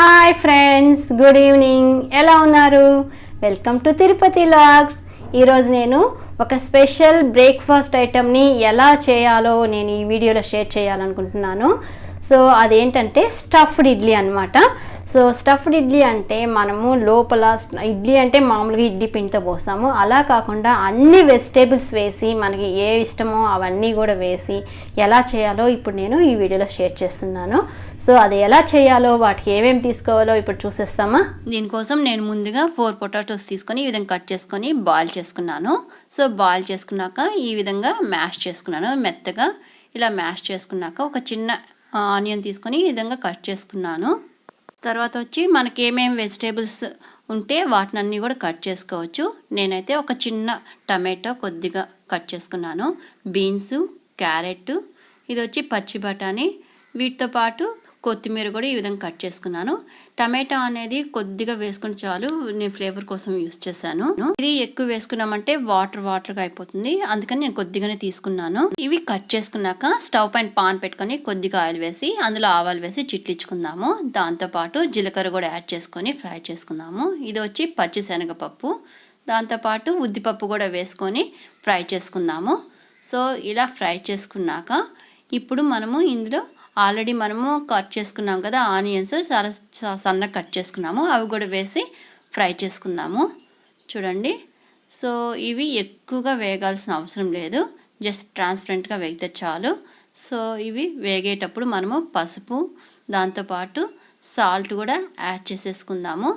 Hi friends, good evening. ఎలా ఉన్నారు? Welcome to Tirupati vlogs. ఈరోజు నేను ఒక స్పెషల్ బ్రేక్ఫాస్ట్ ఐటమ్ని ఎలా చేయాలో నేను ఈ వీడియోలో షేర్ చేయాలనుకుంటున్నాను. సో అదేంటంటే స్టఫ్డ్ ఇడ్లీ అనమాట. సో స్టఫ్డ్ ఇడ్లీ అంటే మనము లోపల ఇడ్లీ అంటే మామూలుగా ఇడ్లీ పిండితో పోస్తాము, అలా కాకుండా అన్ని వెజిటేబుల్స్ వేసి మనకి ఏ ఇష్టమో అవన్నీ కూడా వేసి ఎలా చేయాలో ఇప్పుడు నేను ఈ వీడియోలో షేర్ చేస్తున్నాను. సో అది ఎలా చేయాలో, వాటికి ఏమేమి తీసుకోవాలో ఇప్పుడు చూసేస్తామా. దీనికోసం నేను ముందుగా 4 పొటాటోస్ తీసుకొని ఈ విధంగా కట్ చేసుకొని బాయిల్ చేసుకున్నాను. సో బాయిల్ చేసుకున్నాక ఈ విధంగా మ్యాష్ చేసుకున్నాను. మెత్తగా ఇలా మ్యాష్ చేసుకున్నాక ఒక చిన్న ఆనియన్ తీసుకొని ఈ విధంగా కట్ చేసుకున్నాను. తర్వాత వచ్చి మనకి ఏమేమి వెజిటేబుల్స్ ఉంటే వాటినన్నీ కూడా కట్ చేసుకోవచ్చు. నేనైతే ఒక చిన్న టమాటో కొద్దిగా కట్ చేసుకున్నాను. బీన్స్, క్యారెట్, ఇది వచ్చి పచ్చి బఠానీ, వీటితో పాటు కొత్తిమీర కూడా ఈ విధంగా కట్ చేసుకున్నాను. టమాటా అనేది కొద్దిగా వేసుకుని చాలు, నేను ఫ్లేవర్ కోసం యూస్ చేశాను. ఇది ఎక్కువ వేసుకున్నామంటే వాటర్గా అయిపోతుంది, అందుకని నేను కొద్దిగానే తీసుకున్నాను. ఇవి కట్ చేసుకున్నాక స్టవ్ పైన పాన్ పెట్టుకొని కొద్దిగా ఆయిల్ వేసి అందులో ఆవాలు వేసి చిట్లించుకుందాము. దాంతోపాటు జీలకర్ర కూడా యాడ్ చేసుకొని ఫ్రై చేసుకుందాము. ఇది వచ్చి పచ్చి శనగపప్పు, దాంతోపాటు ఉద్దిపప్పు కూడా వేసుకొని ఫ్రై చేసుకుందాము. సో ఇలా ఫ్రై చేసుకున్నాక ఇప్పుడు మనము ఇందులో ఆల్రెడీ మనము కట్ చేసుకున్నాం కదా ఆనియన్స్, చాలా సన్నగా కట్ చేసుకున్నాము, అవి కూడా వేసి ఫ్రై చేసుకుందాము. చూడండి, సో ఇవి ఎక్కువగా వేగాల్సిన అవసరం లేదు, జస్ట్ ట్రాన్స్పరెంట్గా వేగితే చాలు. సో ఇవి వేగేటప్పుడు మనము పసుపు, దాంతోపాటు సాల్ట్ కూడా యాడ్ చేసేసుకుందాము.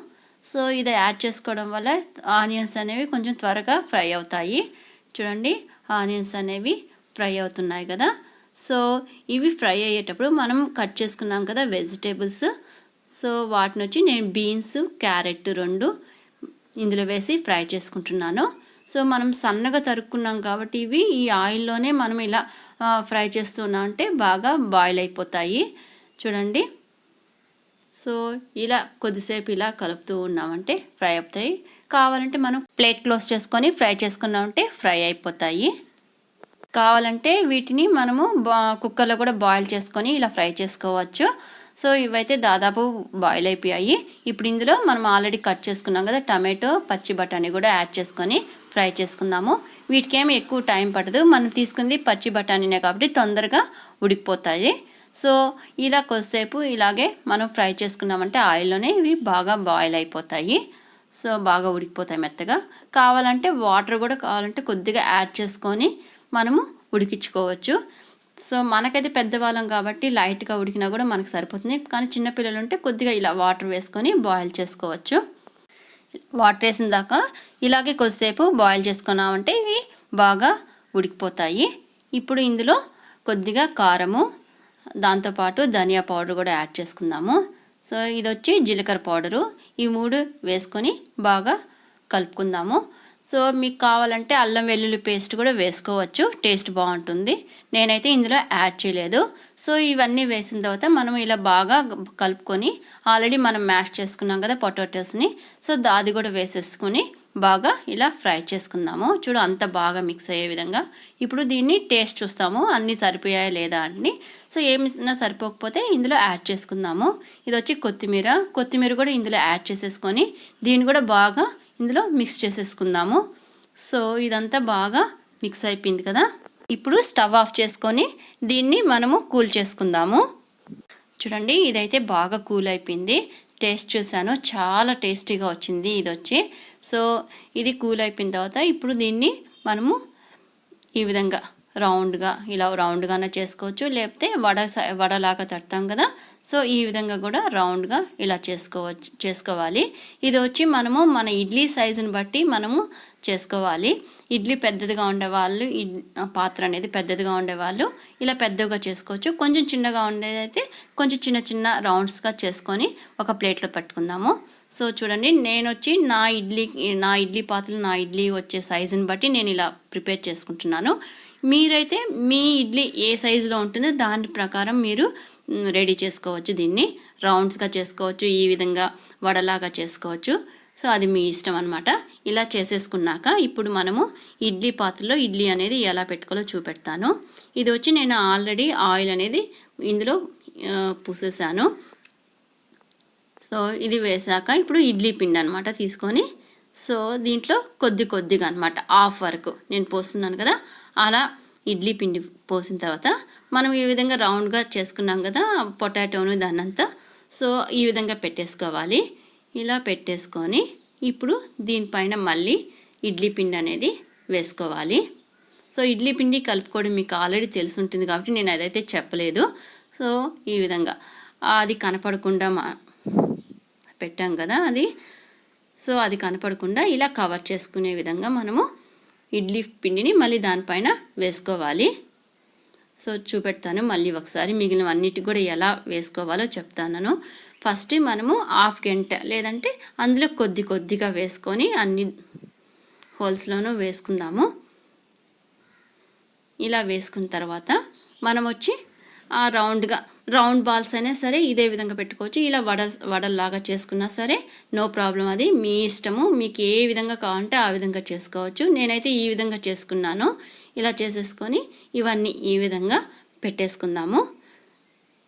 సో ఇది యాడ్ చేసుకోవడం వల్ల ఆనియన్స్ అనేవి కొంచెం త్వరగా ఫ్రై అవుతాయి. చూడండి, ఆనియన్స్ అనేవి ఫ్రై అవుతున్నాయి కదా. సో ఇవి ఫ్రై అయ్యేటప్పుడు మనం కట్ చేసుకున్నాం కదా వెజిటేబుల్స్, సో వాటిని వచ్చి నేను బీన్స్, క్యారెట్ 2 ఇందులో వేసి ఫ్రై చేసుకుంటున్నాను. సో మనం సన్నగా తరుక్కున్నాం కాబట్టి ఇవి ఈ ఆయిల్లోనే మనం ఇలా ఫ్రై చేస్తున్నాం అంటే బాగా బాయిల్ అయిపోతాయి. చూడండి, సో ఇలా కొద్దిసేపు ఇలా కలుపుతూ ఉన్నామంటే ఫ్రై అవుతాయి. కావాలంటే మనం ప్లేట్ క్లోజ్ చేసుకొని ఫ్రై చేసుకున్నామంటే ఫ్రై అయిపోతాయి. కావాలంటే వీటిని మనము కుక్కర్లో కూడా బాయిల్ చేసుకొని ఇలా ఫ్రై చేసుకోవచ్చు. సో ఇవైతే దాదాపు బాయిల్ అయిపోయాయి. ఇప్పుడు ఇందులో మనం ఆల్రెడీ కట్ చేసుకున్నాం కదా టమాటో, పచ్చి బఠానీ కూడా యాడ్ చేసుకొని ఫ్రై చేసుకుందాము. వీటికేమి ఎక్కువ టైం పట్టదు, మనం తీసుకుంది పచ్చి బఠానీనే కాబట్టి తొందరగా ఉడికిపోతాయి. సో ఇలా కొద్దిసేపు ఇలాగే మనం ఫ్రై చేసుకున్నామంటే ఆయిల్లోనే ఇవి బాగా బాయిల్ అయిపోతాయి. సో బాగా ఉడికిపోతాయి మెత్తగా. కావాలంటే వాటర్ కూడా కావాలంటే కొద్దిగా యాడ్ చేసుకొని మనము ఉడికించుకోవచ్చు. సో మనకైతే పెద్దవాళ్ళం కాబట్టి లైట్గా ఉడికినా కూడా మనకు సరిపోతుంది, కానీ చిన్నపిల్లలు ఉంటే కొద్దిగా ఇలా వాటర్ వేసుకొని బాయిల్ చేసుకోవచ్చు. వాటర్ వేసిన దాకా ఇలాగే కొద్దిసేపు బాయిల్ చేసుకున్నామంటే ఇవి బాగా ఉడికిపోతాయి. ఇప్పుడు ఇందులో కొద్దిగా కారము, దాంతోపాటు ధనియా పౌడర్ కూడా యాడ్ చేసుకుందాము. సో ఇది వచ్చి జీలకర్ర పౌడరు, ఈ 3 వేసుకొని బాగా కలుపుకుందాము. సో మీకు కావాలంటే అల్లం వెల్లుల్లి పేస్ట్ కూడా వేసుకోవచ్చు, టేస్ట్ బాగుంటుంది. నేనైతే ఇందులో యాడ్ చేయలేదు. సో ఇవన్నీ వేసిన తర్వాత మనం ఇలా బాగా కలుపుకొని ఆల్రెడీ మనం మ్యాష్ చేసుకున్నాం కదా పొటాటోస్ని, సో అది కూడా వేసేసుకొని బాగా ఇలా ఫ్రై చేసుకుందాము. చూడు, అంత బాగా మిక్స్ అయ్యే విధంగా. ఇప్పుడు దీన్ని టేస్ట్ చూస్తాము అన్నీ సరిపోయాయా లేదా అని. సో ఏమైనా సరిపోకపోతే ఇందులో యాడ్ చేసుకుందాము. ఇది వచ్చి కొత్తిమీర కూడా ఇందులో యాడ్ చేసేసుకొని దీన్ని కూడా బాగా ఇందులో మిక్స్ చేసేసుకుందాము. సో ఇదంతా బాగా మిక్స్ అయిపోయింది కదా. ఇప్పుడు స్టవ్ ఆఫ్ చేసుకొని దీన్ని మనము కూల్ చేసుకుందాము. చూడండి, ఇదైతే బాగా కూల్ అయిపోయింది. టేస్ట్ చూశాను, చాలా టేస్టీగా వచ్చింది ఇది వచ్చి. సో ఇది కూల్ అయిపోయిన తర్వాత ఇప్పుడు దీన్ని మనము ఈ విధంగా రౌండ్గానే చేసుకోవచ్చు, లేకపోతే వడలాగా తడతాం కదా. సో ఈ విధంగా కూడా రౌండ్గా ఇలా చేసుకోవాలి. ఇది వచ్చి మనము మన ఇడ్లీ సైజుని బట్టి మనము చేసుకోవాలి. ఇడ్లీ పెద్దదిగా ఉండేవాళ్ళు, పాత్ర అనేది పెద్దదిగా ఉండేవాళ్ళు ఇలా పెద్దగా చేసుకోవచ్చు. కొంచెం చిన్నగా ఉండేదైతే కొంచెం చిన్న రౌండ్స్గా చేసుకొని ఒక ప్లేట్లో పెట్టుకుందాము. సో చూడండి, నేను వచ్చి నా ఇడ్లీ పాత్రలు, నా ఇడ్లీ వచ్చే సైజుని బట్టి నేను ఇలా ప్రిపేర్ చేసుకుంటున్నాను. మీరైతే మీ ఇడ్లీ ఏ సైజులో ఉంటుందో దాని ప్రకారం మీరు రెడీ చేసుకోవచ్చు. దీన్ని రౌండ్స్గా చేసుకోవచ్చు, ఈ విధంగా వడలాగా చేసుకోవచ్చు. సో అది మీ ఇష్టం అనమాట. ఇలా చేసేసుకున్నాక ఇప్పుడు మనము ఇడ్లీ పాత్రలో ఇడ్లీ అనేది ఎలా పెట్టుకోవాలో చూపెడతాను. ఇది వచ్చి నేను ఆల్రెడీ ఆయిల్ అనేది ఇందులో పూసేసాను. సో సో ఇది వేసాక ఇప్పుడు ఇడ్లీ పిండి అనమాట తీసుకొని, సో దీంట్లో కొద్దిగా అనమాట హాఫ్ వరకు నేను పోస్తున్నాను కదా, అలా ఇడ్లీ పిండి పోసిన తర్వాత మనం ఈ విధంగా రౌండ్గా చేసుకున్నాం కదా పొటాటోను దాన్నంతా, సో ఈ విధంగా పెట్టేసుకోవాలి. ఇలా పెట్టేసుకొని ఇప్పుడు దీనిపైన మళ్ళీ ఇడ్లీ పిండి అనేది వేసుకోవాలి. సో ఇడ్లీ పిండి కలుపుకోవడం మీకు ఆల్రెడీ తెలిసి ఉంటుంది కాబట్టి నేను అదైతే చెప్పలేదు. సో ఈ విధంగా అది కనపడకుండా పెట్టాం కదా అది, సో అది కనపడకుండా ఇలా కవర్ చేసుకునే విధంగా మనము ఇడ్లీ పిండిని మళ్ళీ దానిపైన వేసుకోవాలి. సో చూపెడతాను మళ్ళీ ఒకసారి, మిగిలినవన్నిటికి కూడా ఎలా వేసుకోవాలో చెప్తాను. ఫస్ట్ మనము హాఫ్ గంట లేదంటే అందులో కొద్దిగా వేసుకొని అన్ని హోల్స్లోనూ వేసుకుందాము. ఇలా వేసుకున్న తర్వాత మనం వచ్చి ఆ రౌండ్ బాల్స్ అయినా సరే ఇదే విధంగా పెట్టుకోవచ్చు, ఇలా వడల్లాగా చేసుకున్నా సరే నో ప్రాబ్లం, అది మీ ఇష్టము, మీకు ఏ విధంగా కావాలంటే ఆ విధంగా చేసుకోవచ్చు. నేనైతే ఈ విధంగా చేసుకున్నాను. ఇలా చేసేసుకొని ఇవన్నీ ఈ విధంగా పెట్టేసుకుందాము.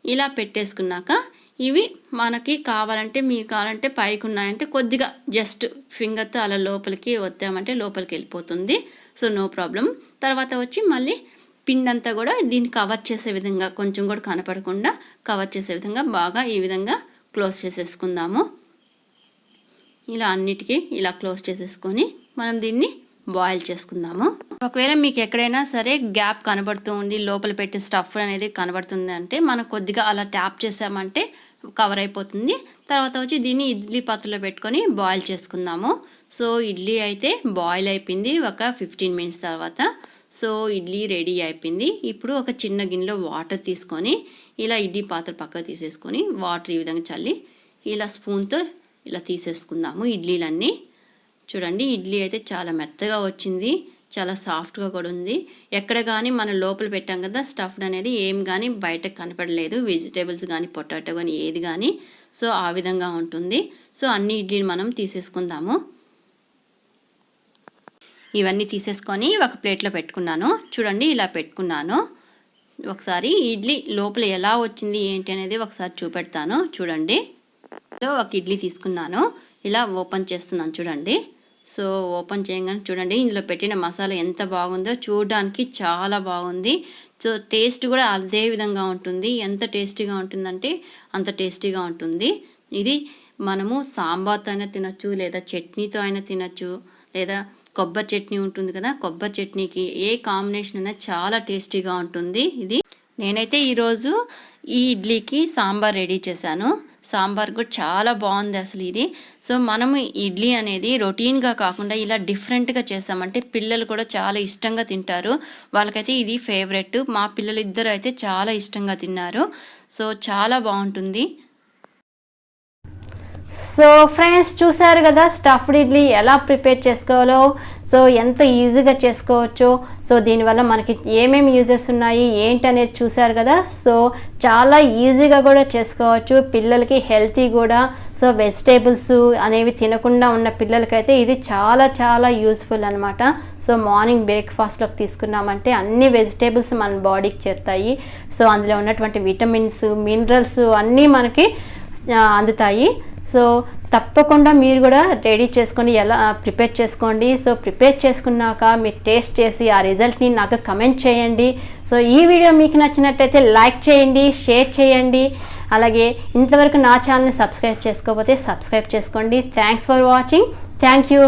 ఇలా పెట్టేసుకున్నాక ఇవి మనకి కావాలంటే, మీరు కావాలంటే పైకి ఉన్నాయంటే కొద్దిగా జస్ట్ ఫింగర్తో అలా లోపలికి వత్తామంటే లోపలికి వెళ్ళిపోతుంది. So no problem. తర్వాత వచ్చి మళ్ళీ పిండి అంతా కూడా దీన్ని కవర్ చేసే విధంగా, కొంచెం కూడా కనపడకుండా కవర్ చేసే విధంగా బాగా ఈ విధంగా క్లోజ్ చేసేసుకుందాము. ఇలా అన్నిటికీ ఇలా క్లోజ్ చేసేసుకొని మనం దీన్ని బాయిల్ చేసుకుందాము. ఒకవేళ మీకు ఎక్కడైనా సరే గ్యాప్ కనబడుతూ ఉంది, లోపల పెట్టిన స్టఫ్ అనేది కనబడుతుంది అంటే మనం కొద్దిగా అలా ట్యాప్ చేసామంటే కవర్ అయిపోతుంది. తర్వాత వచ్చి దీన్ని ఇడ్లీ పాత్రలో పెట్టుకొని బాయిల్ చేసుకుందాము. సో ఇడ్లీ అయితే బాయిల్ అయిపోయింది ఒక 15 మినిట్స్ తర్వాత. సో ఇడ్లీ రెడీ అయిపోయింది. ఇప్పుడు ఒక చిన్న గిన్నెలో వాటర్ తీసుకొని ఇలా ఇడ్లీ పాత్ర పక్కకు తీసేసుకొని వాటర్ ఈ విధంగా చల్లి ఇలా స్పూన్తో ఇలా తీసేసుకుందాము ఇడ్లీలన్నీ. చూడండి ఇడ్లీ అయితే చాలా మెత్తగా వచ్చింది, చాలా సాఫ్ట్గా కూడా ఉంది. ఎక్కడ కానీ మనం లోపల పెట్టాం కదా స్టఫ్డ్ అనేది ఏం కానీ బయటకు కనపడలేదు, వెజిటేబుల్స్ కానీ పొటాటో కానీ ఏది కానీ. సో ఆ విధంగా ఉంటుంది. సో అన్ని ఇడ్లీలు మనం తీసేసుకుందాము. ఇవన్నీ తీసేసుకొని ఒక ప్లేట్లో పెట్టుకున్నాను. చూడండి ఇలా పెట్టుకున్నాను. ఒకసారి ఇడ్లీ లోపల ఎలా వచ్చింది ఏంటి అనేది ఒకసారి చూపెడతాను. చూడండి ఒక ఇడ్లీ తీసుకున్నాను, ఇలా ఓపెన్ చేస్తున్నాను చూడండి. సో ఓపెన్ చేయగానే చూడండి ఇందులో పెట్టిన మసాలా ఎంత బాగుందో, చూడడానికి చాలా బాగుంది. సో టేస్ట్ కూడా అదే విధంగా ఉంటుంది. ఎంత టేస్టీగా ఉంటుందంటే అంత టేస్టీగా ఉంటుంది. ఇది మనము సాంబార్తో అయినా తినచ్చు, లేదా చట్నీతో అయినా తినచ్చు, లేదా కొబ్బరి చట్నీ ఉంటుంది కదా, కొబ్బరి చట్నీకి ఏ కాంబినేషన్ అయినా చాలా టేస్టీగా ఉంటుంది. ఇది నేనైతే ఈరోజు ఈ ఇడ్లీకి సాంబార్ రెడీ చేశాను. సాంబార్ కూడా చాలా బాగుంది అసలు ఇది. సో మనము ఇడ్లీ అనేది రొటీన్గా కాకుండా ఇలా డిఫరెంట్గా చేసామంటే పిల్లలు కూడా చాలా ఇష్టంగా తింటారు. వాళ్ళకైతే ఇది ఫేవరెట్. మా పిల్లలు ఇద్దరు అయితే చాలా ఇష్టంగా తిన్నారు. సో చాలా బాగుంటుంది. సో ఫ్రెండ్స్ చూసారు కదా స్టఫ్డ్ ఇడ్లీ ఎలా ప్రిపేర్ చేసుకోవాలో, సో ఎంత ఈజీగా చేసుకోవచ్చు. సో దీనివల్ల మనకి ఏమేమి యూజెస్ ఉన్నాయి ఏంటి అనేది చూసారు కదా. సో చాలా ఈజీగా కూడా చేసుకోవచ్చు, పిల్లలకి హెల్తీ కూడా. సో వెజిటేబుల్స్ అనేవి తినకుండా ఉన్న పిల్లలకైతే ఇది చాలా చాలా యూస్ఫుల్ అనమాట. సో మార్నింగ్ బ్రేక్ఫాస్ట్లోకి తీసుకున్నామంటే అన్ని వెజిటేబుల్స్ మన బాడీకి చేరుతాయి. సో అందులో ఉన్నటువంటి విటమిన్స్, మినరల్స్ అన్నీ మనకి అందుతాయి. సో తప్పకుండా మీరు కూడా రెడీ చేసుకొని ఎలా ప్రిపేర్ చేసుకోండి. సో ప్రిపేర్ చేసుకున్నాక మీరు టేస్ట్ చేసి ఆ రిజల్ట్ని నాకు కమెంట్ చేయండి. సో ఈ వీడియో మీకు నచ్చినట్టయితే లైక్ చేయండి, షేర్ చేయండి. అలాగే ఇంతవరకు నా ఛానల్ని సబ్స్క్రైబ్ చేసుకోకపోతే సబ్స్క్రైబ్ చేసుకోండి. Thanks for watching. Thank you.